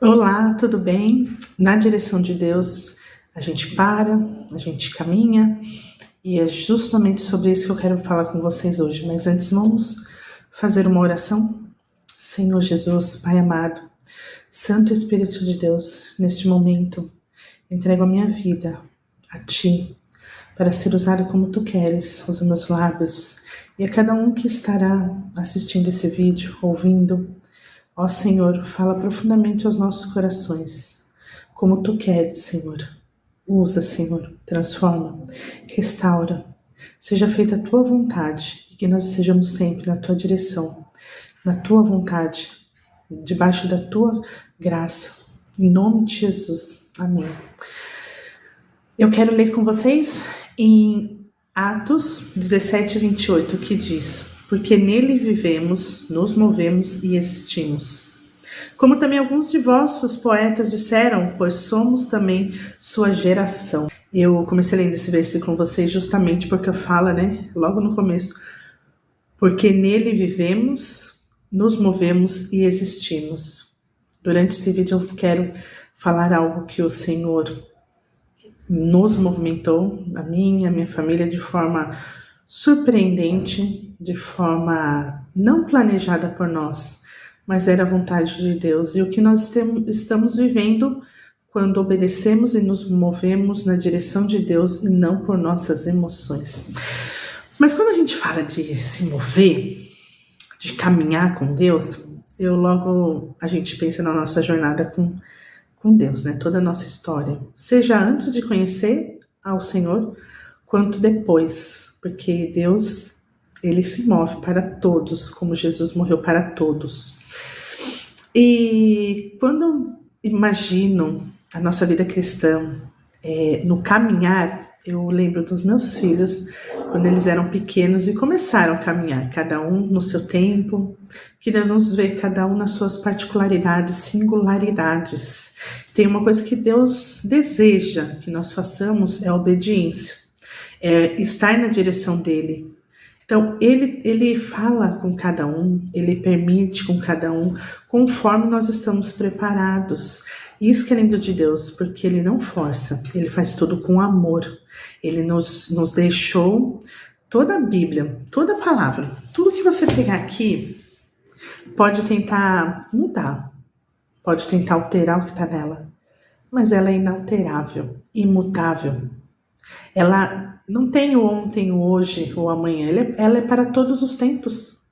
Olá, tudo bem? Na direção de Deus, a gente para, a gente caminha, e é justamente sobre isso que eu quero falar com vocês hoje. Mas antes, vamos fazer uma oração? Senhor Jesus, Pai amado, Santo Espírito de Deus, neste momento, entrego a minha vida a Ti, para ser usada como Tu queres, os meus lábios, e a cada um que estará assistindo esse vídeo, ouvindo. Ó Senhor, fala profundamente aos nossos corações, como Tu queres, Senhor. Usa, Senhor, transforma, restaura. Seja feita a Tua vontade e que nós estejamos sempre na Tua direção, na Tua vontade, debaixo da Tua graça. Em nome de Jesus. Amém. Eu quero ler com vocês em Atos 17, 28, que diz: porque nele vivemos, nos movemos e existimos. Como também alguns de vossos poetas disseram, pois somos também sua geração. Eu comecei lendo esse versículo com vocês justamente porque fala, logo no começo, porque nele vivemos, nos movemos e existimos. Durante esse vídeo eu quero falar algo que o Senhor nos movimentou, a minha família, de forma surpreendente, de forma não planejada por nós, mas era a vontade de Deus. E o que nós estamos vivendo quando obedecemos e nos movemos na direção de Deus e não por nossas emoções. Mas quando a gente fala de se mover, de caminhar com Deus, a gente pensa na nossa jornada com Deus, toda a nossa história, seja antes de conhecer ao Senhor, quanto depois, porque Deus, Ele se move para todos, como Jesus morreu para todos. E quando eu imagino a nossa vida cristã no caminhar, eu lembro dos meus filhos, quando eles eram pequenos e começaram a caminhar, cada um no seu tempo, queremos ver cada um nas suas particularidades, singularidades. Tem uma coisa que Deus deseja que nós façamos, é a obediência, é estar na direção dele. Então, ele fala com cada um, ele permite com cada um, conforme nós estamos preparados. Isso que é lindo de Deus, porque ele não força, ele faz tudo com amor. Ele nos deixou toda a Bíblia, toda a palavra, tudo que você pegar aqui, pode tentar mudar, pode tentar alterar o que está nela, mas ela é inalterável, imutável. Ela não tem o ontem, o hoje, o amanhã, ela é para todos os tempos.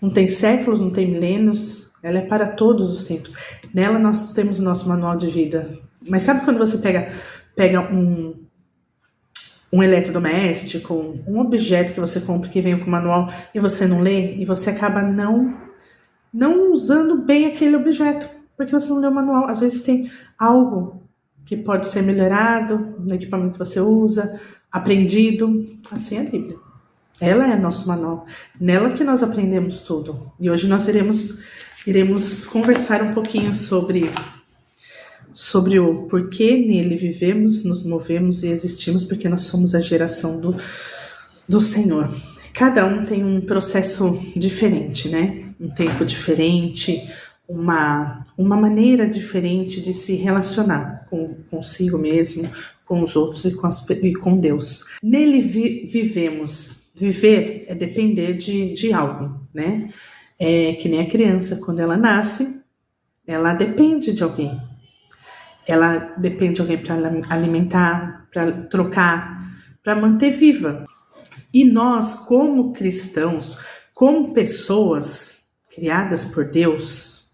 Não tem séculos, não tem milênios, ela é para todos os tempos. Nela nós temos o nosso manual de vida. Mas sabe quando você pega um eletrodoméstico, um objeto que você compra que vem com o manual e você não lê, e você acaba não usando bem aquele objeto, porque você não lê o manual. Às vezes tem algo que pode ser melhorado no equipamento que você usa, aprendido. Assim é a Bíblia. Ela é nosso manual. Nela que nós aprendemos tudo. E hoje nós iremos conversar um pouquinho sobre o porquê nele vivemos, nos movemos e existimos, porque nós somos a geração do Senhor. Cada um tem um processo diferente, Um tempo diferente, uma maneira diferente de se relacionar consigo mesmo, com os outros e com Deus. Nele vivemos. Viver é depender de algo, É que nem a criança, quando ela nasce, ela depende de alguém. Ela depende de alguém para alimentar, para trocar, para manter viva. E nós, como cristãos, como pessoas criadas por Deus,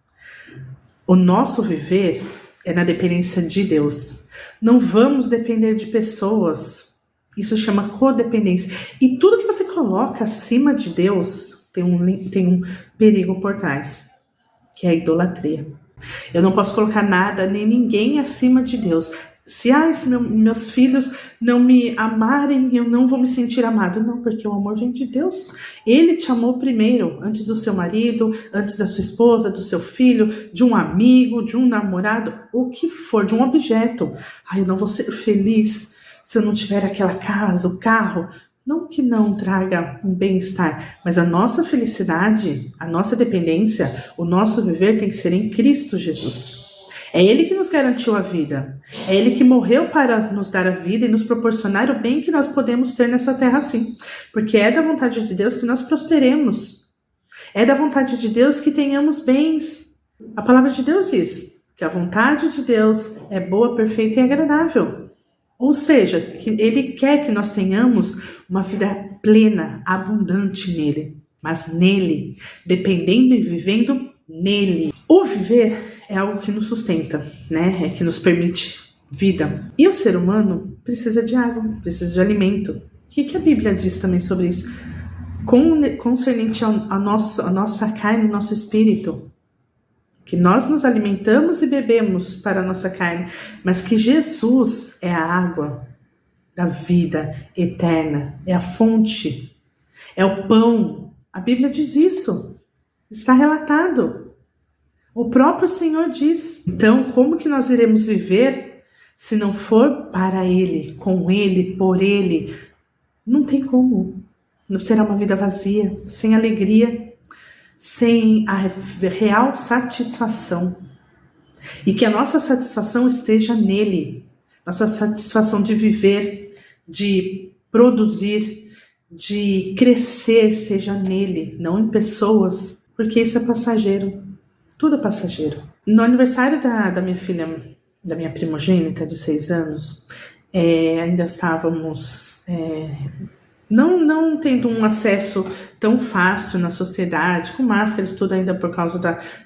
o nosso viver é na dependência de Deus. Não vamos depender de pessoas. Isso chama codependência. E tudo que você coloca acima de Deus tem um perigo por trás, que é a idolatria. Eu não posso colocar nada nem ninguém acima de Deus. Se meus filhos não me amarem, eu não vou me sentir amado. Não, porque o amor vem de Deus. Ele te amou primeiro, antes do seu marido, antes da sua esposa, do seu filho, de um amigo, de um namorado, o que for, de um objeto. Eu não vou ser feliz se eu não tiver aquela casa, o carro. Não que não traga um bem-estar, mas a nossa felicidade, a nossa dependência, o nosso viver tem que ser em Cristo Jesus. É Ele que nos garantiu a vida. É Ele que morreu para nos dar a vida e nos proporcionar o bem que nós podemos ter nessa terra assim. Porque é da vontade de Deus que nós prosperemos. É da vontade de Deus que tenhamos bens. A palavra de Deus diz que a vontade de Deus é boa, perfeita e agradável. Ou seja, que Ele quer que nós tenhamos uma vida plena, abundante nele. Mas nele, dependendo e vivendo nele. O viver é algo que nos sustenta, né? É que nos permite vida. E o ser humano precisa de água, precisa de alimento. O que a Bíblia diz também sobre isso? Concernente a nossa carne, nosso espírito. Que nós nos alimentamos e bebemos para a nossa carne, mas que Jesus é a água da vida eterna, é a fonte, é o pão. A Bíblia diz isso, está relatado. O próprio Senhor diz. Então, como que nós iremos viver se não for para Ele, com Ele, por Ele? Não tem como. Não será uma vida vazia, sem alegria, sem a real satisfação. E que a nossa satisfação esteja nele. Nossa satisfação de viver, de produzir, de crescer seja nele, não em pessoas, porque isso é passageiro. Tudo é passageiro. No aniversário da minha filha, da minha primogênita de 6 anos, ainda estávamos não tendo um acesso tão fácil na sociedade, com máscaras, tudo ainda por causa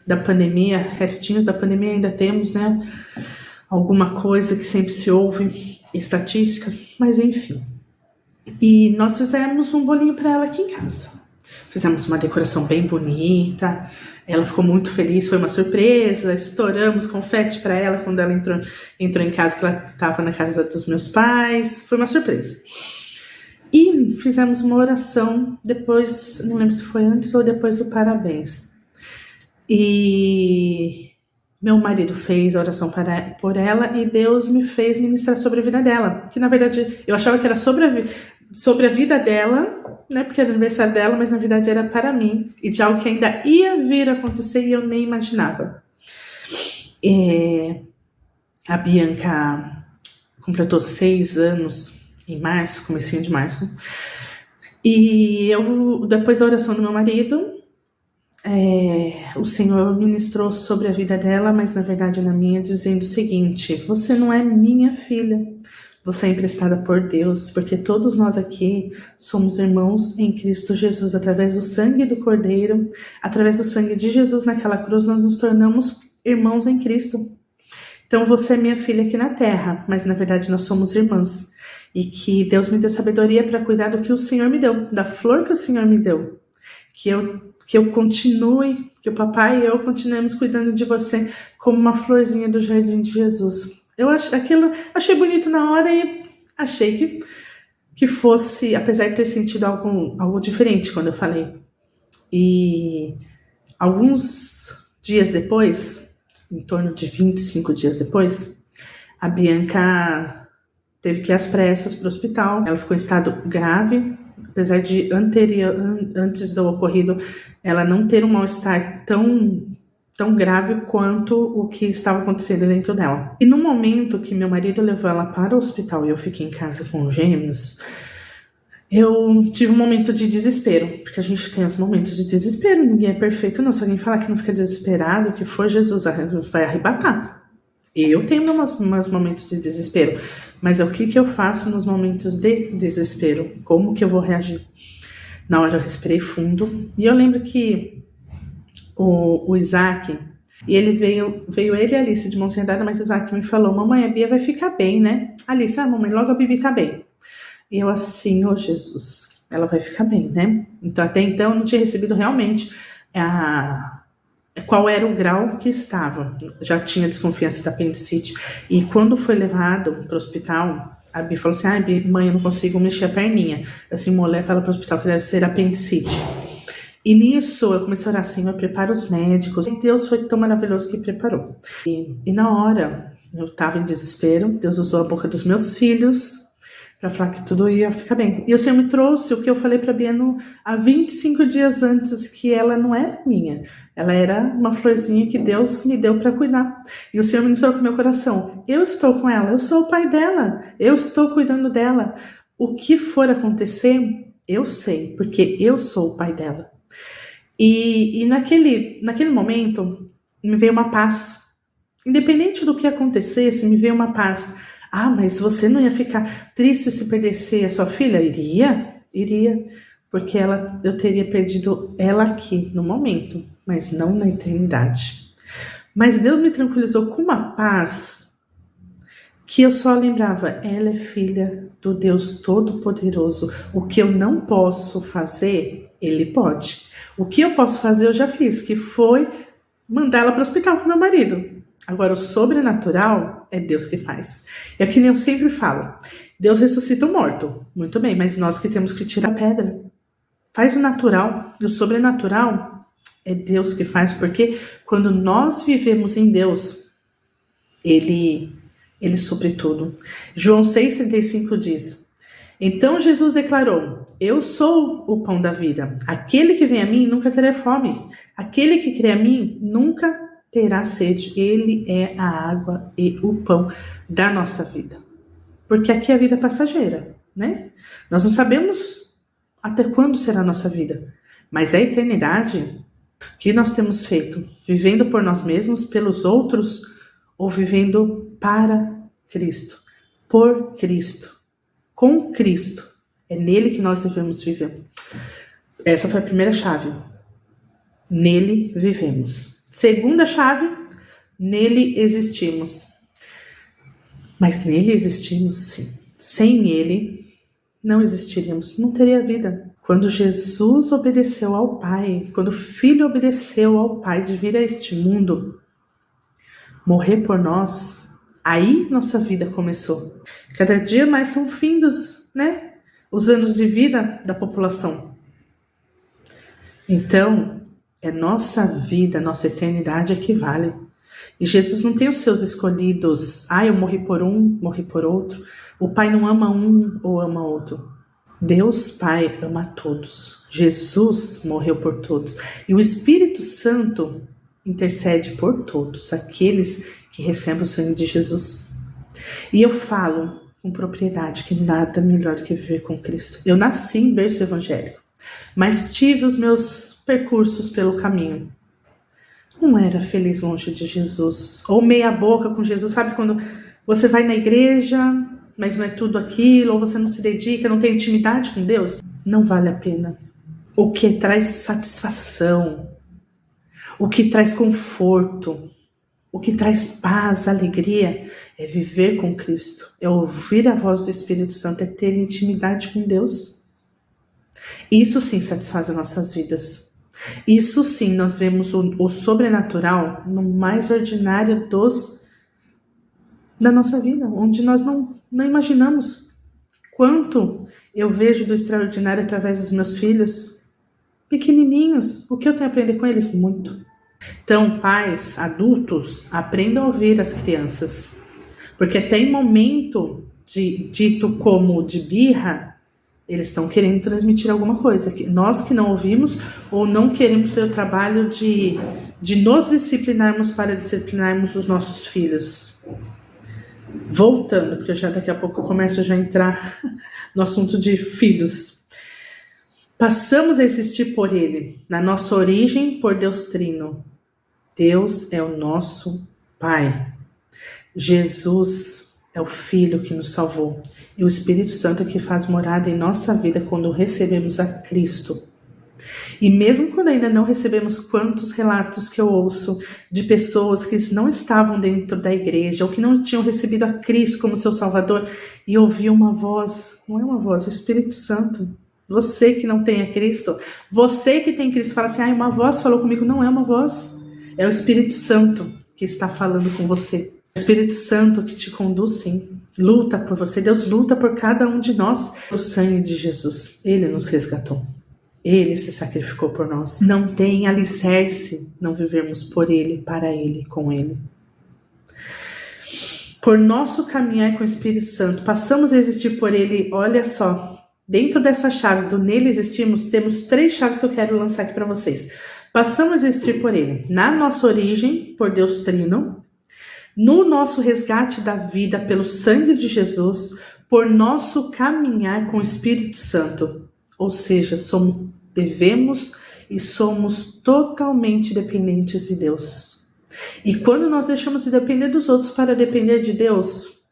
da pandemia, restinhos da pandemia ainda temos, né? Alguma coisa que sempre se ouve, estatísticas, mas enfim. E nós fizemos um bolinho para ela aqui em casa. Fizemos uma decoração bem bonita, ela ficou muito feliz, foi uma surpresa, estouramos confete para ela quando ela entrou em casa, que ela estava na casa dos meus pais, foi uma surpresa. E fizemos uma oração depois, não lembro se foi antes ou depois do parabéns. E meu marido fez a oração por ela e Deus me fez ministrar sobre a vida dela. Que na verdade eu achava que era sobre a vida dela, né? Porque era aniversário dela, mas na verdade era para mim. E de algo que ainda ia vir a acontecer e eu nem imaginava. A Bianca completou 6 anos em março, comecinho de março. E eu, depois da oração do meu marido, o Senhor ministrou sobre a vida dela, mas na verdade na minha, dizendo o seguinte: você não é minha filha, você é emprestada por Deus, porque todos nós aqui somos irmãos em Cristo Jesus, através do sangue do Cordeiro, através do sangue de Jesus naquela cruz, nós nos tornamos irmãos em Cristo. Então você é minha filha aqui na terra, mas na verdade nós somos irmãs. E que Deus me dê sabedoria para cuidar do que o Senhor me deu, da flor que o Senhor me deu. Que eu continue, que o papai e eu continuemos cuidando de você como uma florzinha do jardim de Jesus. Eu achei bonito na hora e achei que fosse, apesar de ter sentido algo diferente quando eu falei. E alguns dias depois, em torno de 25 dias depois, a Bianca teve que ir às pressas para o hospital. Ela ficou em estado grave, apesar de antes do ocorrido ela não ter um mal-estar tão grave quanto o que estava acontecendo dentro dela. E no momento que meu marido levou ela para o hospital e eu fiquei em casa com os gêmeos, eu tive um momento de desespero, porque a gente tem os momentos de desespero, ninguém é perfeito não. Se alguém falar que não fica desesperado, que for Jesus, vai arrebatar. Eu tenho meus momentos de desespero, mas o que eu faço nos momentos de desespero? Como que eu vou reagir? Na hora eu respirei fundo, e eu lembro que o Isaac, e ele veio ele e a Alice de mão dada, mas o Isaac me falou: mamãe, a Bia vai ficar bem, né? Alice, mamãe, logo a Bibi tá bem. E eu assim, Jesus, ela vai ficar bem, né? Então até então eu não tinha recebido realmente qual era o grau que estava. Já tinha desconfiança da apendicite. E quando foi levado para o hospital, a Bi falou assim: Bi, mãe, eu não consigo mexer a perninha. Assim, mulher, fala para o hospital que deve ser apendicite. E nisso eu comecei a orar assim: eu preparo os médicos. E Deus foi tão maravilhoso que preparou. E na hora, eu estava em desespero. Deus usou a boca dos meus filhos para falar que tudo ia ficar bem. E o Senhor me trouxe o que eu falei para Biano há 25 dias antes, que ela não era minha. Ela era uma florzinha que Deus me deu para cuidar. E o Senhor ministrou com o meu coração. Eu estou com ela, eu sou o pai dela, eu estou cuidando dela. O que for acontecer, eu sei, porque eu sou o pai dela. E naquele momento, me veio uma paz. Independente do que acontecesse, me veio uma paz. Ah, mas você não ia ficar triste se perdesse a sua filha? Iria, porque eu teria perdido ela aqui no momento, mas não na eternidade. Mas Deus me tranquilizou com uma paz que eu só lembrava, ela é filha do Deus Todo-Poderoso. O que eu não posso fazer, Ele pode. O que eu posso fazer, eu já fiz, que foi mandar ela para o hospital com meu marido. Agora, o sobrenatural é Deus que faz. É que nem eu sempre falo. Deus ressuscita o morto. Muito bem, mas nós que temos que tirar a pedra. Faz o natural. E o sobrenatural é Deus que faz. Porque quando nós vivemos em Deus, Ele supre tudo. João 6,35 diz: Então Jesus declarou: Eu sou o pão da vida. Aquele que vem a mim nunca terá fome. Aquele que crê a mim nunca terá sede. Ele é a água e o pão da nossa vida. Porque aqui a vida é passageira, né? Nós não sabemos até quando será a nossa vida. Mas a eternidade, o que nós temos feito? Vivendo por nós mesmos, pelos outros, ou vivendo para Cristo, por Cristo, com Cristo. É nele que nós devemos viver. Essa foi a primeira chave. Nele vivemos. Segunda chave, nele existimos. Mas nele existimos, sim. Sem ele, não existiríamos, não teria vida. Quando Jesus obedeceu ao Pai, quando o Filho obedeceu ao Pai de vir a este mundo, morrer por nós, aí nossa vida começou. Cada dia mais são findos, né? Os anos de vida da população. Então, é nossa vida, nossa eternidade que vale. E Jesus não tem os seus escolhidos. Ah, eu morri por um, morri por outro. O Pai não ama um ou ama outro. Deus Pai ama todos. Jesus morreu por todos. E o Espírito Santo intercede por todos, aqueles que recebem o sangue de Jesus. E eu falo com propriedade que nada melhor do que viver com Cristo. Eu nasci em berço evangélico, mas tive os meus percursos pelo caminho. Não era feliz longe de Jesus, ou meia boca com Jesus. Sabe quando você vai na igreja, mas não é tudo aquilo, ou você não se dedica, não tem intimidade com Deus? Não vale a pena. O que traz satisfação, o que traz conforto, o que traz paz, alegria, é viver com Cristo, é ouvir a voz do Espírito Santo, é ter intimidade com Deus. Isso sim satisfaz as nossas vidas. Isso sim, nós vemos o sobrenatural no mais ordinário da nossa vida, onde nós não imaginamos. Quanto eu vejo do extraordinário através dos meus filhos, pequenininhos, o que eu tenho a aprender com eles? Muito. Então, pais, adultos, aprendam a ouvir as crianças. Porque até em momento dito como de birra, eles estão querendo transmitir alguma coisa. Nós que não ouvimos ou não queremos ter o trabalho de nos disciplinarmos para disciplinarmos os nossos filhos. Voltando, porque daqui a pouco eu começo a entrar no assunto de filhos. Passamos a existir por Ele, na nossa origem por Deus Trino. Deus é o nosso Pai. Jesus é o Filho que nos salvou. E o Espírito Santo é que faz morada em nossa vida quando recebemos a Cristo. E mesmo quando ainda não recebemos, quantos relatos que eu ouço de pessoas que não estavam dentro da igreja ou que não tinham recebido a Cristo como seu Salvador e ouviam uma voz, não é uma voz, é o Espírito Santo. Você que não tem a Cristo, você que tem Cristo, fala assim, uma voz falou comigo. Não é uma voz, é o Espírito Santo que está falando com você. O Espírito Santo que te conduz, sim, luta por você. Deus luta por cada um de nós. O sangue de Jesus, Ele nos resgatou. Ele se sacrificou por nós. Não tem alicerce não vivermos por Ele, para Ele, com Ele. por nosso caminhar com o Espírito Santo, passamos a existir por Ele. Olha só, dentro dessa chave do nele existimos, temos 3 chaves que eu quero lançar aqui para vocês. Passamos a existir por Ele na nossa origem, por Deus Trino, no nosso resgate da vida pelo sangue de Jesus, por nosso caminhar com o Espírito Santo. Ou seja, devemos e somos totalmente dependentes de Deus. E quando nós deixamos de depender dos outros para depender de Deus,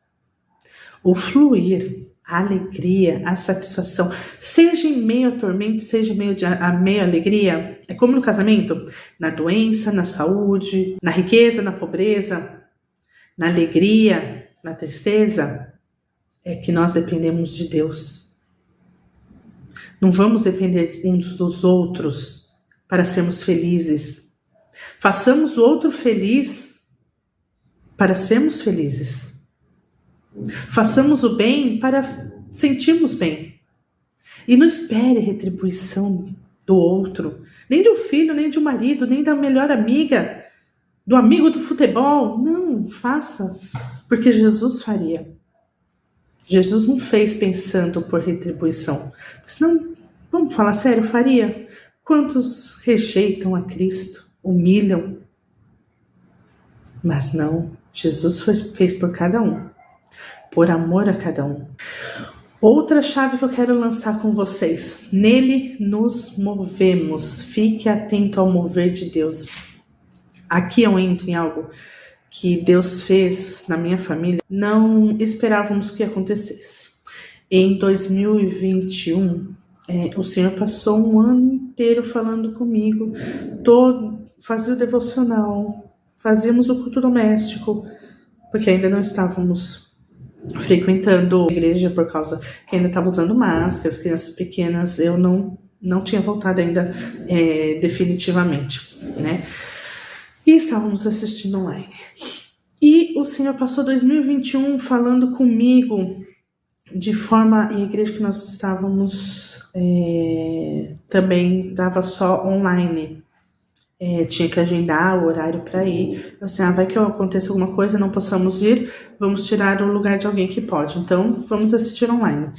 o fluir, a alegria, a satisfação, seja em meio a tormento, seja em meio a alegria, é como no casamento, na doença, na saúde, na riqueza, na pobreza, na alegria, na tristeza, é que nós dependemos de Deus. Não vamos depender uns dos outros para sermos felizes. Façamos o outro feliz para sermos felizes. Façamos o bem para sentirmos bem. E não espere retribuição do outro, nem de um filho, nem de um marido, nem da melhor amiga, do amigo do futebol. Não, faça, porque Jesus faria. Jesus não fez pensando por retribuição. Senão, vamos falar sério, faria? Quantos rejeitam a Cristo, humilham? Mas não, Jesus fez por cada um, por amor a cada um. Outra chave que eu quero lançar com vocês. Nele nos movemos. Fique atento ao mover de Deus. Aqui eu entro em algo que Deus fez na minha família. Não esperávamos que acontecesse. Em 2021, o Senhor passou um ano inteiro falando comigo. Fazia o devocional, fazíamos o culto doméstico, porque ainda não estávamos frequentando a igreja por causa que ainda estava usando máscaras, crianças pequenas. Eu não tinha voltado ainda definitivamente, né? E estávamos assistindo online. E o Senhor passou 2021 falando comigo de forma... E a igreja que nós estávamos também estava só online. Tinha que agendar o horário para ir. Assim, vai que aconteça alguma coisa, não possamos ir, vamos tirar o lugar de alguém que pode. Então, vamos assistir online.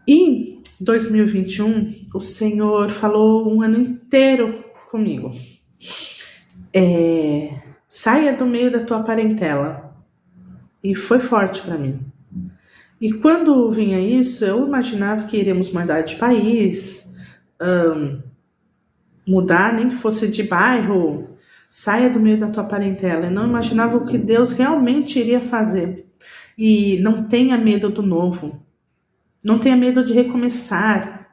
E 2021, o Senhor falou um ano inteiro comigo. Saia do meio da tua parentela. E foi forte para mim. E quando vinha isso, eu imaginava que iríamos mudar de país, mudar, nem que fosse de bairro. Saia do meio da tua parentela. Eu não imaginava o que Deus realmente iria fazer. E não tenha medo do novo. Não tenha medo de recomeçar.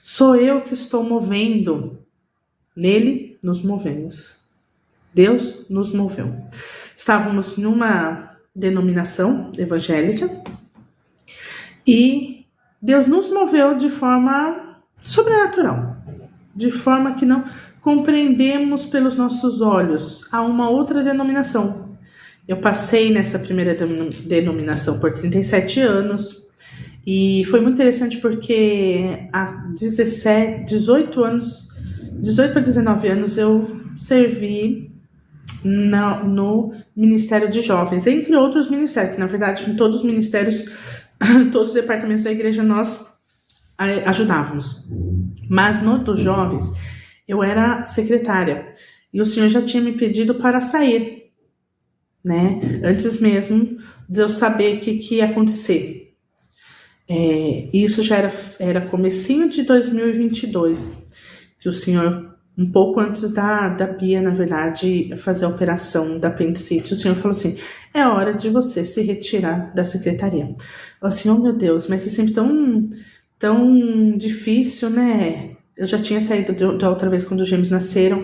Sou eu que estou movendo. Nele nos movemos. Deus nos moveu. Estávamos numa denominação evangélica e Deus nos moveu de forma sobrenatural, de forma que não compreendemos pelos nossos olhos a uma outra denominação. Eu passei nessa primeira denominação por 37 anos e foi muito interessante porque há 18 para 19 anos eu servi no Ministério de Jovens, entre outros ministérios, que na verdade em todos os ministérios, todos os departamentos da igreja nós ajudávamos. Mas no dos jovens eu era secretária e o Senhor já tinha me pedido para sair, né? Antes mesmo de eu saber o que ia acontecer. Isso já era comecinho de 2022, que o Senhor, um pouco antes da Bia, na verdade, fazer a operação da apendicite, o Senhor falou assim: é hora de você se retirar da secretaria. Eu assim, oh meu Deus, mas é sempre tão difícil, né? Eu já tinha saído da outra vez quando os gêmeos nasceram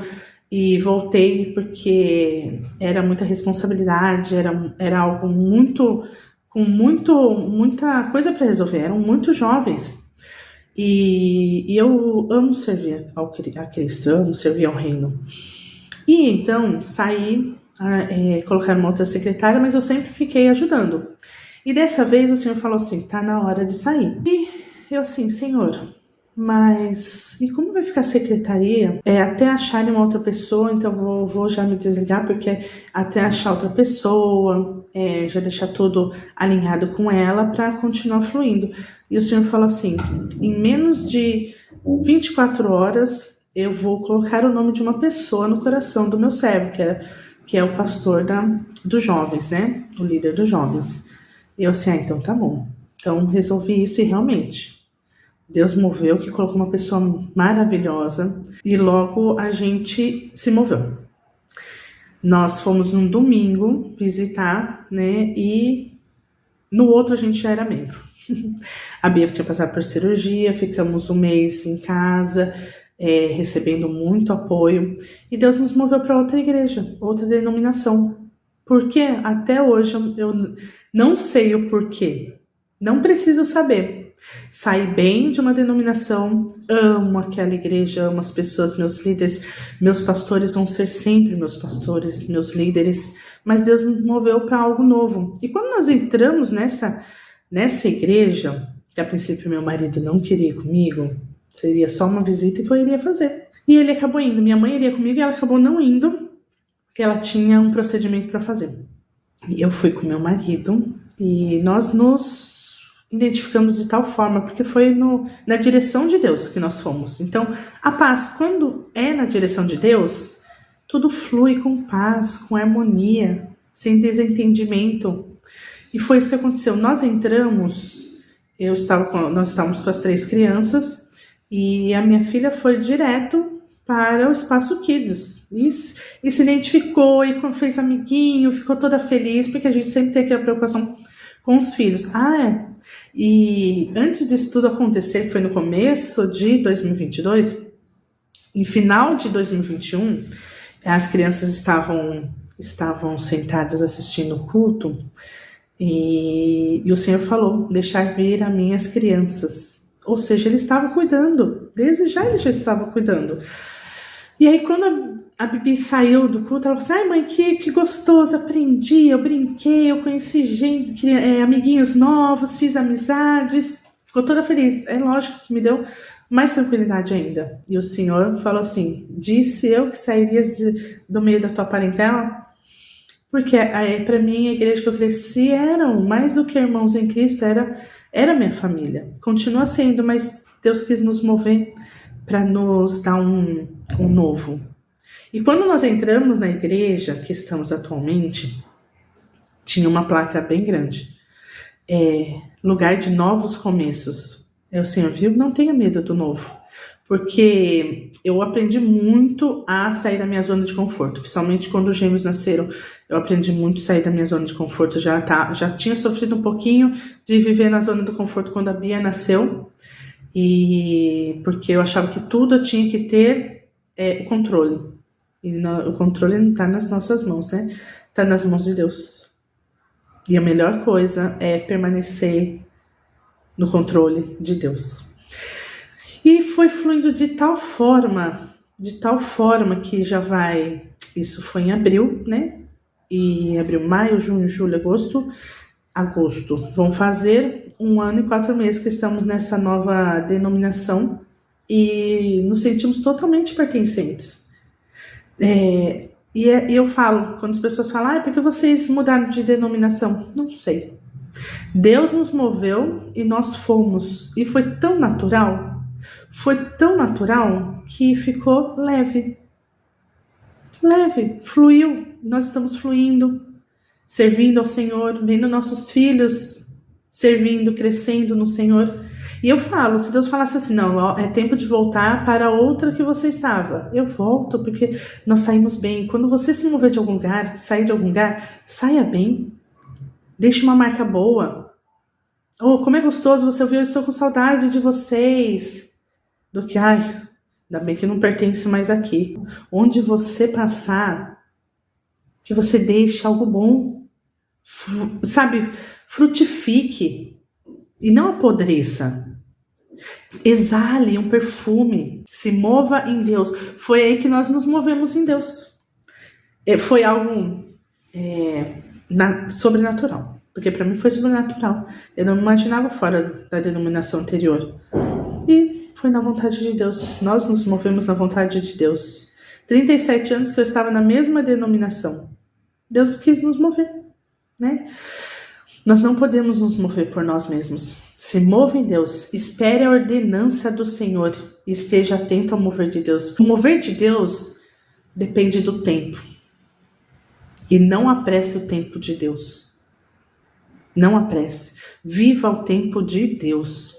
e voltei porque era muita responsabilidade, era algo com muita coisa para resolver, eram muito jovens. E eu amo servir a Cristo, eu amo servir ao reino. E então saí, colocaram uma outra secretária, mas eu sempre fiquei ajudando. E dessa vez o Senhor falou assim: tá na hora de sair. E eu assim, Senhor, Mas, e como vai ficar a secretaria? Até acharem uma outra pessoa, então vou já me desligar, porque até achar outra pessoa, já deixar tudo alinhado com ela para continuar fluindo. E o Senhor falou assim, em menos de 24 horas, eu vou colocar o nome de uma pessoa no coração do meu servo, que é o pastor dos jovens, né? O líder dos jovens. E eu assim, então tá bom. Então resolvi isso e realmente Deus moveu, que colocou uma pessoa maravilhosa e logo a gente se moveu. Nós fomos num domingo visitar, né? E no outro a gente já era membro. A Bia tinha passado por cirurgia, ficamos um mês em casa, recebendo muito apoio. E Deus nos moveu para outra igreja, outra denominação. Porque até hoje eu não sei o porquê. Não preciso saber. Saí bem de uma denominação, amo aquela igreja, amo as pessoas, meus líderes, meus pastores vão ser sempre meus pastores, meus líderes, mas Deus nos moveu para algo novo. E quando nós entramos nessa igreja, que a princípio meu marido não queria ir comigo, seria só uma visita que eu iria fazer. E ele acabou indo, minha mãe iria comigo e ela acabou não indo, porque ela tinha um procedimento para fazer. E eu fui com meu marido e nós nos identificamos de tal forma, porque foi na direção de Deus que nós fomos. Então, a paz, quando é na direção de Deus, tudo flui com paz, com harmonia, sem desentendimento. E foi isso que aconteceu. Nós entramos, nós estávamos com as 3 crianças, e a minha filha foi direto para o Espaço Kids. E se identificou, e fez amiguinho, ficou toda feliz, porque a gente sempre tem aquela preocupação com os filhos. E antes disso tudo acontecer, que foi no começo de 2022, em final de 2021, as crianças estavam sentadas assistindo o culto e o Senhor falou, deixar vir as minhas crianças. Ou seja, Ele estava cuidando, desde já Ele já estava cuidando. E aí quando a Bibi saiu do culto, ela falou assim, mãe, que gostoso, aprendi, eu brinquei, eu conheci gente, amiguinhos novos, fiz amizades, ficou toda feliz. É lógico que me deu mais tranquilidade ainda. E o Senhor falou assim, disse eu que sairias do meio da tua parentela? Porque para mim a igreja que eu cresci eram mais do que irmãos em Cristo, era minha família. Continua sendo, mas Deus quis nos mover para nos dar um novo. E quando nós entramos na igreja que estamos atualmente, tinha uma placa bem grande. Lugar de novos começos. O Senhor viu, não tenha medo do novo. Porque eu aprendi muito a sair da minha zona de conforto. Principalmente quando os gêmeos nasceram, eu aprendi muito a sair da minha zona de conforto. Já tinha sofrido um pouquinho de viver na zona do conforto quando a Bia nasceu. E porque eu achava que tudo eu tinha que ter o controle. E o controle não está nas nossas mãos, né? Está nas mãos de Deus. E a melhor coisa é permanecer no controle de Deus. E foi fluindo de tal forma que já vai... Isso foi em abril, né? E abril, maio, junho, julho, agosto. Vão fazer 1 ano e 4 meses que estamos nessa nova denominação. E nos sentimos totalmente pertencentes. E eu falo, quando as pessoas falam, por que vocês mudaram de denominação? Não sei. Deus nos moveu e nós fomos. E foi tão natural que ficou leve, fluiu. Nós estamos fluindo, servindo ao Senhor, vendo nossos filhos servindo, crescendo no Senhor. E eu falo, se Deus falasse assim, não, é tempo de voltar para outra que você estava, eu volto, porque nós saímos bem. Quando você se mover de algum lugar, sair de algum lugar, saia bem, deixe uma marca boa. Como é gostoso você ouvir, eu estou com saudade de vocês, do que, ainda bem que não pertence mais aqui. Onde você passar, que você deixe algo bom, sabe, frutifique e não apodreça. Exale um perfume, se mova em Deus. Foi aí que nós nos movemos em Deus. Foi algo sobrenatural, porque para mim foi sobrenatural. Eu não me imaginava fora da denominação anterior. E foi na vontade de Deus. Nós nos movemos na vontade de Deus. 37 anos que eu estava na mesma denominação. Deus quis nos mover, né? Nós não podemos nos mover por nós mesmos. Se move em Deus, espere a ordenança do Senhor e esteja atento ao mover de Deus. O mover de Deus depende do tempo. E não apresse o tempo de Deus. Não apresse. Viva o tempo de Deus.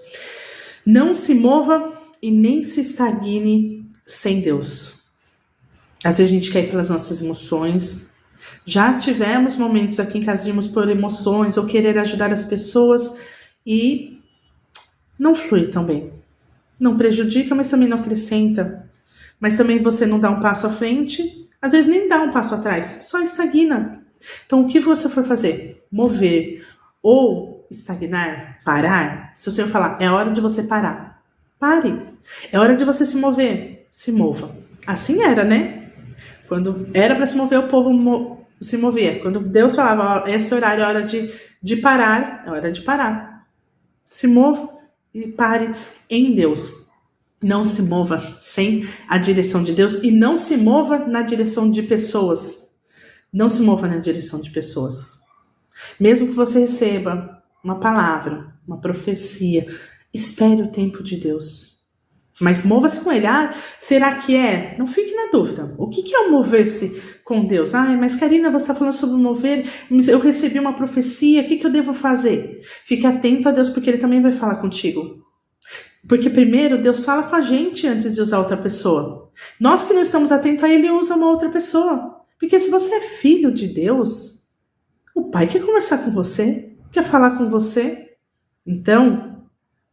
Não se mova e nem se estagne sem Deus. Às vezes a gente quer ir pelas nossas emoções. Já tivemos momentos aqui em casa de irmos por emoções ou querer ajudar as pessoas e não flui tão bem. Não prejudica, mas também não acrescenta. Mas também você não dá um passo à frente, às vezes nem dá um passo atrás, só estagna. Então o que você for fazer? Mover ou estagnar, parar. Se o Senhor falar, é hora de você parar, pare. É hora de você se mover, se mova. Assim era, né? Quando era para se mover, o povo se movia. Quando Deus falava, ó, esse horário é hora de parar, é hora de parar. Se mova e pare em Deus. Não se mova sem a direção de Deus e não se mova na direção de pessoas. Não se mova na direção de pessoas. Mesmo que você receba uma palavra, uma profecia, espere o tempo de Deus. Mas mova-se com ele. Ah, será que é? Não fique na dúvida. O que é o mover-se com Deus? Ah, mas Karina, você está falando sobre mover. Eu recebi uma profecia. O que eu devo fazer? Fique atento a Deus, porque Ele também vai falar contigo. Porque primeiro Deus fala com a gente antes de usar outra pessoa. Nós que não estamos atentos a Ele, usa uma outra pessoa. Porque se você é filho de Deus, o Pai quer conversar com você, quer falar com você. Então,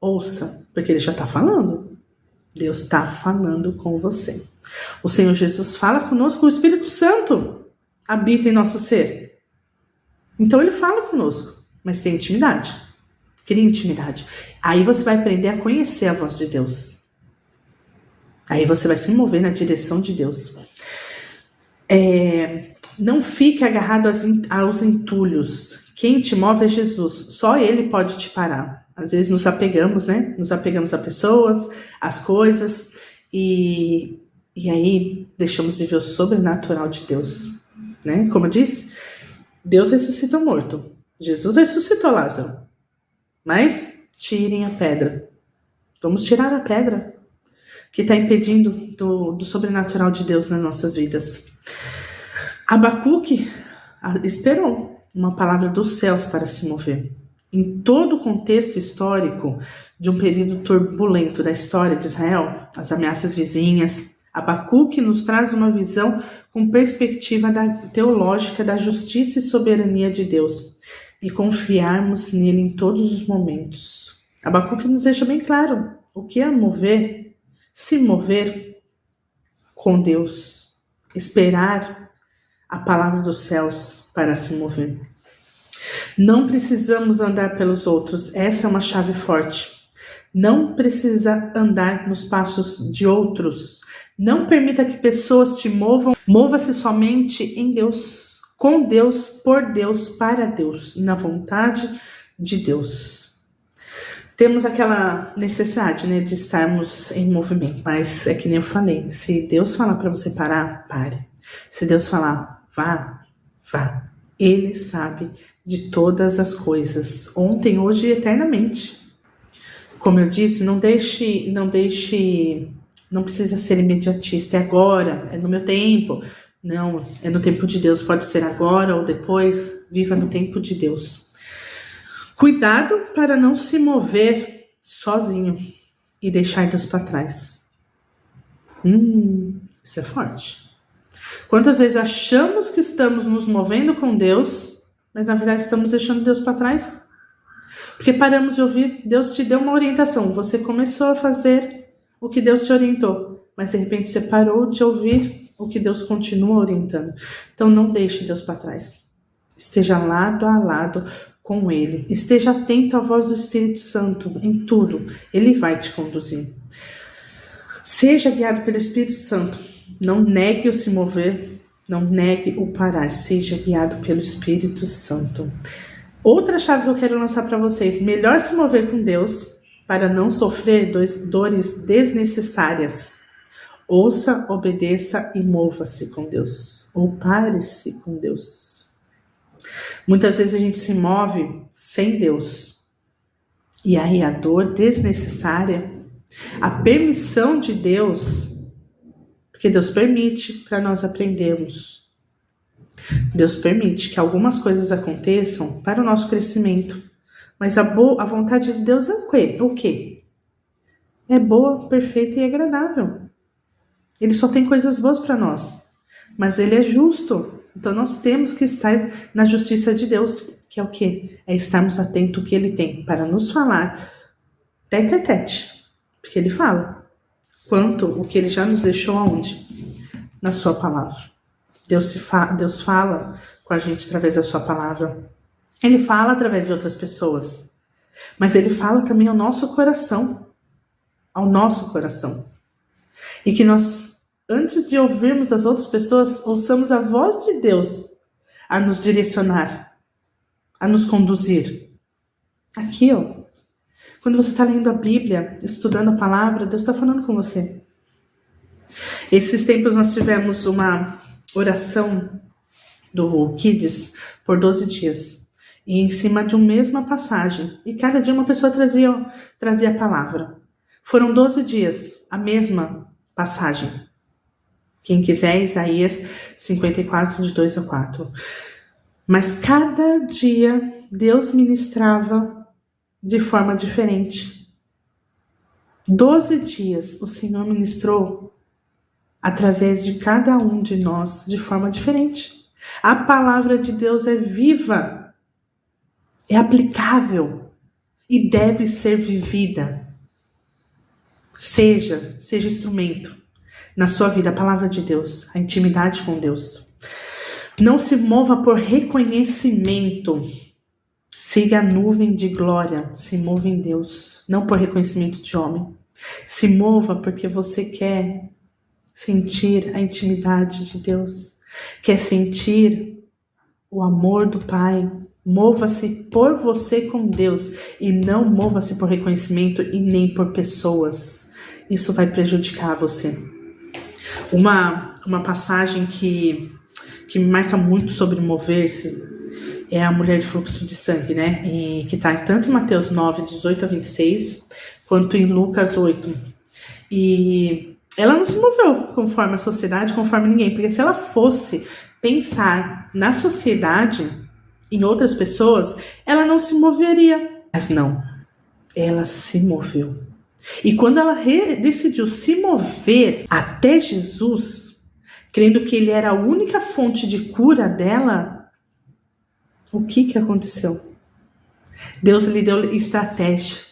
ouça, porque Ele já está falando. Deus está falando com você. O Senhor Jesus fala conosco, o Espírito Santo habita em nosso ser. Então Ele fala conosco, mas tem intimidade. Cria intimidade. Aí você vai aprender a conhecer a voz de Deus. Aí você vai se mover na direção de Deus. Não fique agarrado aos entulhos. Quem te move é Jesus. Só Ele pode te parar. Às vezes nos apegamos, né? Nos apegamos a pessoas, às coisas. E aí deixamos de ver o sobrenatural de Deus. Né? Como eu disse, Deus ressuscitou morto. Jesus ressuscitou Lázaro. Mas tirem a pedra. Vamos tirar a pedra que está impedindo do sobrenatural de Deus nas nossas vidas. Abacuque esperou uma palavra dos céus para se mover. Em todo o contexto histórico de um período turbulento da história de Israel, as ameaças vizinhas, Abacuque nos traz uma visão com perspectiva teológica da justiça e soberania de Deus. E confiarmos nele em todos os momentos. Abacuque nos deixa bem claro o que é mover, se mover com Deus, esperar a palavra dos céus para se mover. Não precisamos andar pelos outros, essa é uma chave forte. Não precisa andar nos passos de outros. Não permita que pessoas te movam, mova-se somente em Deus. Com Deus, por Deus, para Deus, na vontade de Deus. Temos aquela necessidade, né, de estarmos em movimento, mas é que nem eu falei, se Deus falar para você parar, pare. Se Deus falar, vá. Ele sabe de todas as coisas, ontem, hoje e eternamente. Como eu disse, não precisa ser imediatista, é agora, é no meu tempo. Não, é no tempo de Deus, pode ser agora ou depois, viva no tempo de Deus. Cuidado para não se mover sozinho e deixar Deus para trás. Isso é forte. Quantas vezes achamos que estamos nos movendo com Deus, mas na verdade estamos deixando Deus para trás? Porque paramos de ouvir, Deus te deu uma orientação, você começou a fazer o que Deus te orientou, mas de repente você parou de ouvir o que Deus continua orientando. Então não deixe Deus para trás. Esteja lado a lado com Ele. Esteja atento à voz do Espírito Santo em tudo. Ele vai te conduzir. Seja guiado pelo Espírito Santo. Não negue o se mover. Não negue o parar. Seja guiado pelo Espírito Santo. Outra chave que eu quero lançar para vocês. Melhor se mover com Deus para não sofrer dores desnecessárias. Ouça, obedeça e mova-se com Deus. Ou pare-se com Deus. Muitas vezes a gente se move sem Deus. E aí a dor desnecessária, a permissão de Deus, porque Deus permite para nós aprendermos. Deus permite que algumas coisas aconteçam para o nosso crescimento. Mas a vontade de Deus é o quê? É boa, perfeita e agradável. Ele só tem coisas boas para nós. Mas ele é justo. Então nós temos que estar na justiça de Deus. Que é o quê? É estarmos atentos ao que ele tem para nos falar tete a tete. Porque ele fala. Quanto o que ele já nos deixou aonde? Na sua palavra. Deus fala com a gente através da sua palavra. Ele fala através de outras pessoas. Mas ele fala também ao nosso coração. Ao nosso coração. E que nós, antes de ouvirmos as outras pessoas, ouçamos a voz de Deus a nos direcionar, a nos conduzir. Aqui, ó. Quando você está lendo a Bíblia, estudando a palavra, Deus está falando com você. Esses tempos nós tivemos uma oração do Kids por 12 dias. E em cima de uma mesma passagem. E cada dia uma pessoa trazia a palavra. Foram 12 dias, a mesma passagem. Quem quiser, Isaías 54, de 2 a 4. Mas cada dia Deus ministrava de forma diferente. 12 dias o Senhor ministrou através de cada um de nós de forma diferente. A palavra de Deus é viva, é aplicável e deve ser vivida. Seja instrumento na sua vida, a palavra de Deus, a intimidade com Deus. Não se mova por reconhecimento. Siga a nuvem de glória, se mova em Deus, não por reconhecimento de homem. Se mova porque você quer sentir a intimidade de Deus, quer sentir o amor do Pai. Mova-se por você com Deus e não mova-se por reconhecimento e nem por pessoas. Isso vai prejudicar você. Uma passagem que me marca muito sobre mover-se é a mulher de fluxo de sangue, né? E que está tanto em Mateus 9, 18 a 26, quanto em Lucas 8. E ela não se moveu conforme a sociedade, conforme ninguém. Porque se ela fosse pensar na sociedade, em outras pessoas, ela não se moveria. Mas não, ela se moveu. E quando ela decidiu se mover até Jesus, crendo que ele era a única fonte de cura dela, o que aconteceu? Deus lhe deu estratégia.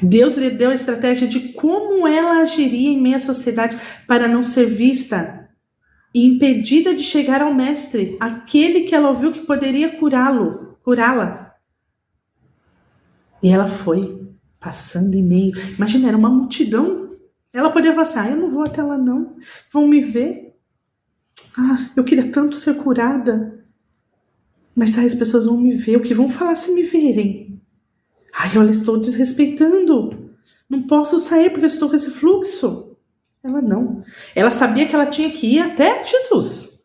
Deus lhe deu a estratégia de como ela agiria em meio à sociedade para não ser vista e impedida de chegar ao mestre, aquele que ela ouviu que poderia curá-la. E ela foi passando em meio. Imagina, era uma multidão. Ela poderia falar assim, eu não vou até lá não, vão me ver. Eu queria tanto ser curada. Mas as pessoas vão me ver, o que vão falar se me verem? Olha, estou desrespeitando. Não posso sair porque eu estou com esse fluxo. Ela não. Ela sabia que ela tinha que ir até Jesus.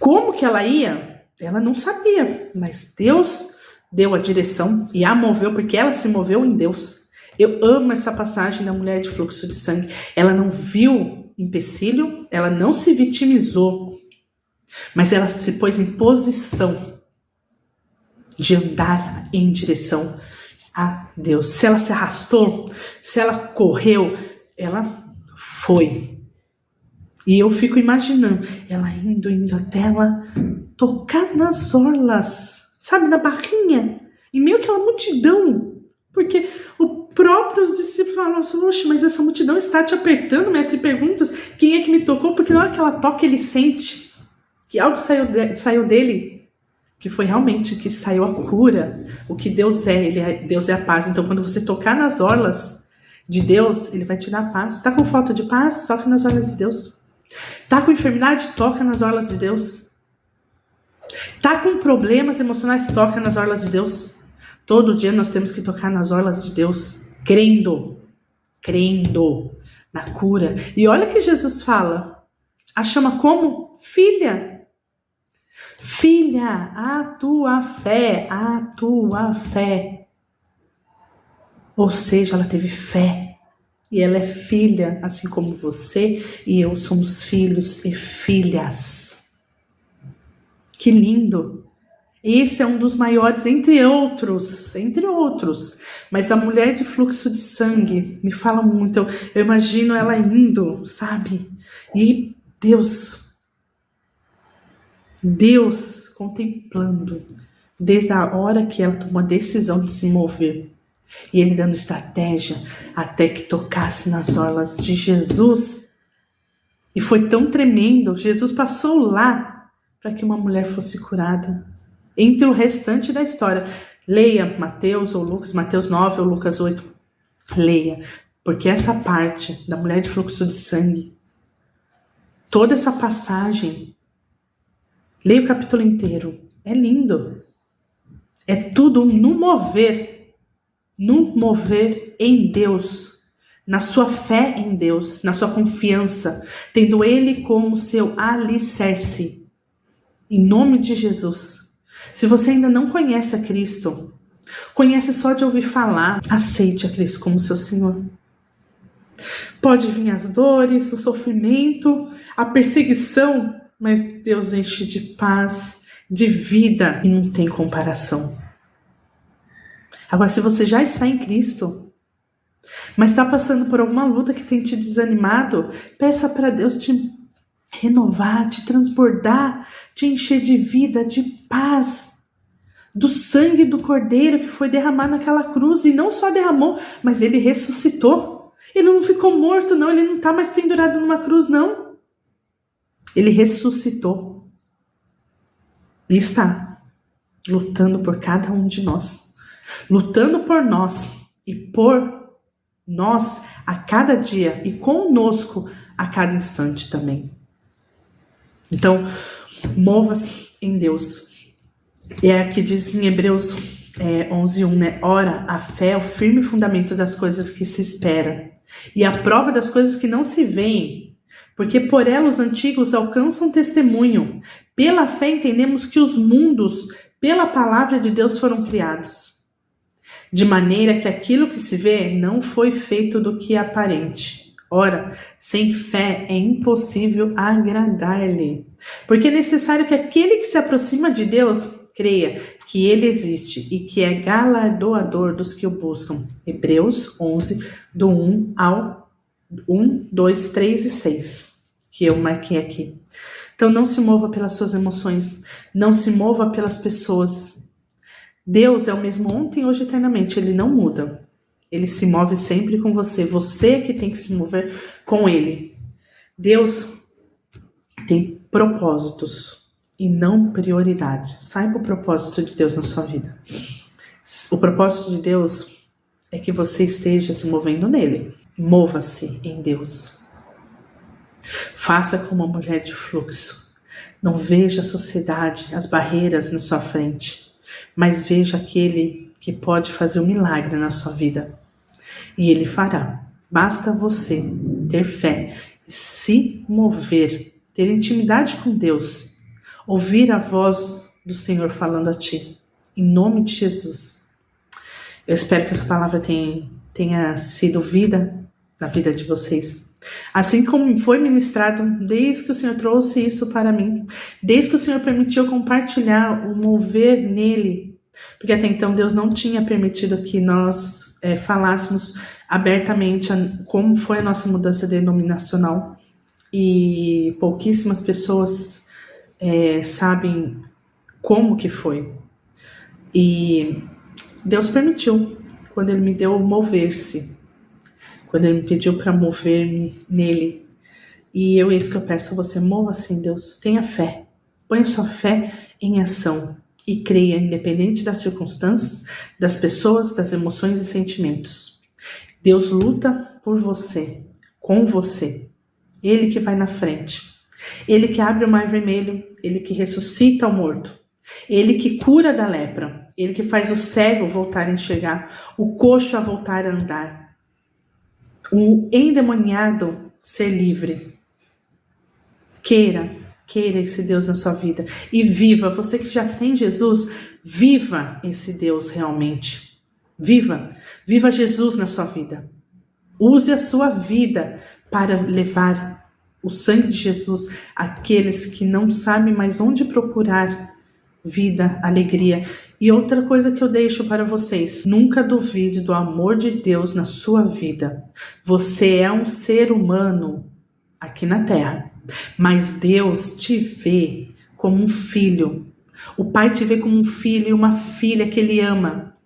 Como que ela ia? Ela não sabia. Mas Deus deu a direção e a moveu, porque ela se moveu em Deus. Eu amo essa passagem da mulher de fluxo de sangue. Ela não viu empecilho, ela não se vitimizou, mas ela se pôs em posição de andar em direção a Deus. Se ela se arrastou, se ela correu, ela foi. E eu fico imaginando ela indo até ela tocar nas orlas, sabe, na barquinha, em meio àquela multidão, porque os próprios discípulos falaram assim, oxe, mas essa multidão está te apertando, mestre, perguntas, quem é que me tocou? Porque na hora que ela toca, ele sente que algo saiu dele, que foi realmente o que saiu a cura, o que Deus é, Deus é a paz. Então quando você tocar nas orlas de Deus, ele vai te dar paz. Tá com falta de paz? Toca nas orlas de Deus. Tá com enfermidade? Toca nas orlas de Deus. Tá com problemas emocionais? Toca nas orlas de Deus. Todo dia nós temos que tocar nas orlas de Deus, crendo na cura. E olha que Jesus fala, a chama como? Filha. Filha, a tua fé. Ou seja, ela teve fé. E ela é filha, assim como você e eu somos filhos e filhas. Que lindo! Esse é um dos maiores, entre outros. Mas a mulher de fluxo de sangue me fala muito. Eu imagino ela indo, sabe? E Deus contemplando, desde a hora que ela tomou a decisão de se mover. E ele dando estratégia até que tocasse nas orlas de Jesus. E foi tão tremendo. Jesus passou lá para que uma mulher fosse curada. Entre o restante da história. Leia Mateus ou Lucas, Mateus 9 ou Lucas 8. Leia. Porque essa parte da mulher de fluxo de sangue, toda essa passagem, leia o capítulo inteiro. É lindo. É tudo no mover em Deus, na sua fé em Deus, na sua confiança, tendo Ele como seu alicerce. Em nome de Jesus. Se você ainda não conhece a Cristo, conhece só de ouvir falar, aceite a Cristo como seu Senhor. Pode vir as dores, o sofrimento, a perseguição, mas Deus enche de paz, de vida e não tem comparação. Agora, se você já está em Cristo, mas está passando por alguma luta que tem te desanimado, peça para Deus te renovar, te transbordar, te encher de vida, de paz, do sangue do Cordeiro que foi derramado naquela cruz. E não só derramou, mas ele ressuscitou. Ele não ficou morto, não. Ele não está mais pendurado numa cruz, não. Ele ressuscitou. E está lutando por cada um de nós. Lutando por nós e por nós a cada dia e conosco a cada instante também. Então, mova-se em Deus. É o que diz em Hebreus 11:1, né? Ora, a fé é o firme fundamento das coisas que se espera e a prova das coisas que não se veem, porque por ela os antigos alcançam testemunho. Pela fé entendemos que os mundos, pela palavra de Deus, foram criados, de maneira que aquilo que se vê não foi feito do que é aparente. Ora, sem fé é impossível agradar-lhe, porque é necessário que aquele que se aproxima de Deus creia que ele existe e que é galardoador dos que o buscam. Hebreus 11, do 1 ao 1, 2, 3 e 6, que eu marquei aqui. Então não se mova pelas suas emoções, não se mova pelas pessoas. Deus é o mesmo ontem, hoje e eternamente, ele não muda. Ele se move sempre com você. Você é que tem que se mover com ele. Deus tem propósitos e não prioridade. Saiba o propósito de Deus na sua vida. O propósito de Deus é que você esteja se movendo nele. Mova-se em Deus. Faça como uma mulher de fluxo. Não veja a sociedade, as barreiras na sua frente, mas veja aquele que pode fazer um milagre na sua vida. E ele fará. Basta você ter fé, se mover, ter intimidade com Deus, ouvir a voz do Senhor falando a ti. Em nome de Jesus. Eu espero que essa palavra tenha sido vida na vida de vocês. Assim como foi ministrado, desde que o Senhor trouxe isso para mim, desde que o Senhor permitiu compartilhar o mover nele, porque até então Deus não tinha permitido que nós falássemos abertamente como foi a nossa mudança denominacional, e pouquíssimas pessoas sabem como que foi. E Deus permitiu, quando Ele me deu mover-se, quando Ele me pediu para mover-me nele. E é isso que eu peço a você: mova-se em Deus, tenha fé, ponha sua fé em ação e creia, independente das circunstâncias, das pessoas, das emoções e sentimentos. Deus luta por você, com você. Ele que vai na frente. Ele que abre o mar vermelho, Ele que ressuscita o morto. Ele que cura da lepra. Ele que faz o cego voltar a enxergar, o coxo a voltar a andar, o endemoniado ser livre. Queira esse Deus na sua vida e viva. Você que já tem Jesus, viva esse Deus realmente. Viva Jesus na sua vida. Use a sua vida para levar o sangue de Jesus àqueles que não sabem mais onde procurar vida, alegria. E outra coisa que eu deixo para vocês: nunca duvide do amor de Deus na sua vida. Você é um ser humano aqui na terra, mas Deus te vê como um filho. O Pai te vê como um filho e uma filha que Ele ama.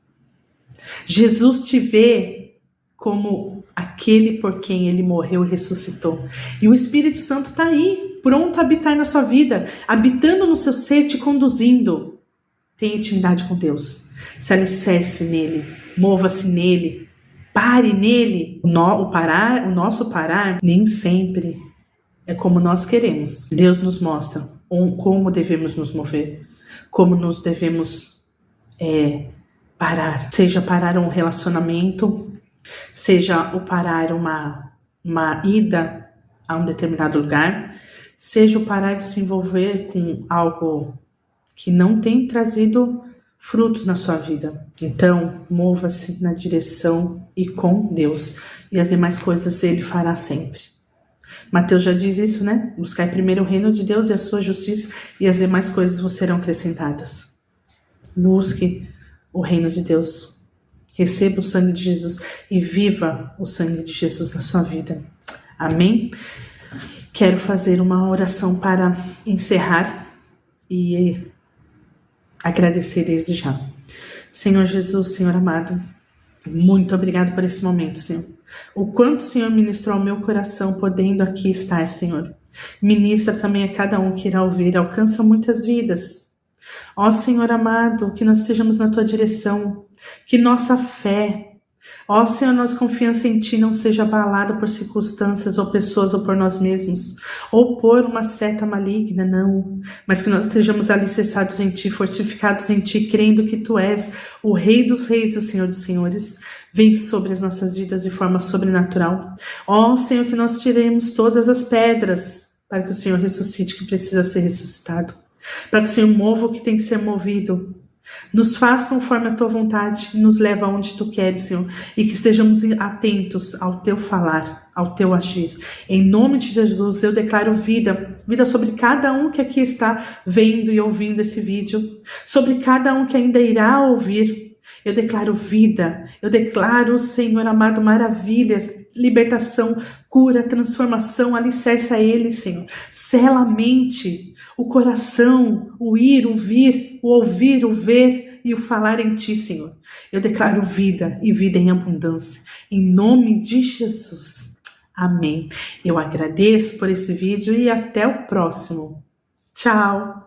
Jesus te vê como aquele por quem Ele morreu e ressuscitou. E o Espírito Santo está aí, pronto a habitar na sua vida, habitando no seu ser, te conduzindo. Tenha intimidade com Deus. Se alicerce nele, mova-se nele, pare nele. O nosso parar nem sempre é como nós queremos. Deus nos mostra como devemos nos mover, como nos devemos parar. Seja parar um relacionamento, seja o parar uma ida a um determinado lugar, seja o parar de se envolver com algo que não tem trazido frutos na sua vida. Então, mova-se na direção e com Deus, e as demais coisas Ele fará sempre. Mateus já diz isso, né? Buscai primeiro o reino de Deus e a sua justiça, e as demais coisas vos serão acrescentadas. Busque o reino de Deus. Receba o sangue de Jesus e viva o sangue de Jesus na sua vida. Amém? Quero fazer uma oração para encerrar e agradecer desde já. Senhor Jesus, Senhor amado, muito obrigado por esse momento, Senhor. O quanto o Senhor ministrou ao meu coração, podendo aqui estar, Senhor. Ministra também a cada um que irá ouvir, alcança muitas vidas. Ó Senhor amado, que nós estejamos na Tua direção, que nossa fé, ó Senhor, nossa confiança em Ti não seja abalada por circunstâncias ou pessoas ou por nós mesmos, ou por uma seta maligna, não, mas que nós estejamos alicerçados em Ti, fortificados em Ti, crendo que Tu és o Rei dos Reis e o Senhor dos Senhores. Vem sobre as nossas vidas de forma sobrenatural. Ó Senhor, que nós tiremos todas as pedras para que o Senhor ressuscite o que precisa ser ressuscitado, para que o Senhor mova o que tem que ser movido. Nos faz conforme a Tua vontade, nos leva aonde Tu queres, Senhor, e que estejamos atentos ao Teu falar, ao Teu agir. Em nome de Jesus, eu declaro vida sobre cada um que aqui está vendo e ouvindo esse vídeo, sobre cada um que ainda irá ouvir. Eu declaro vida, eu declaro, Senhor amado, maravilhas, libertação, cura, transformação, alicerça a Ele, Senhor. Sela a mente, o coração, o ir, o vir, o ouvir, o ver e o falar em Ti, Senhor. Eu declaro vida e vida em abundância, em nome de Jesus. Amém. Eu agradeço por esse vídeo e até o próximo. Tchau!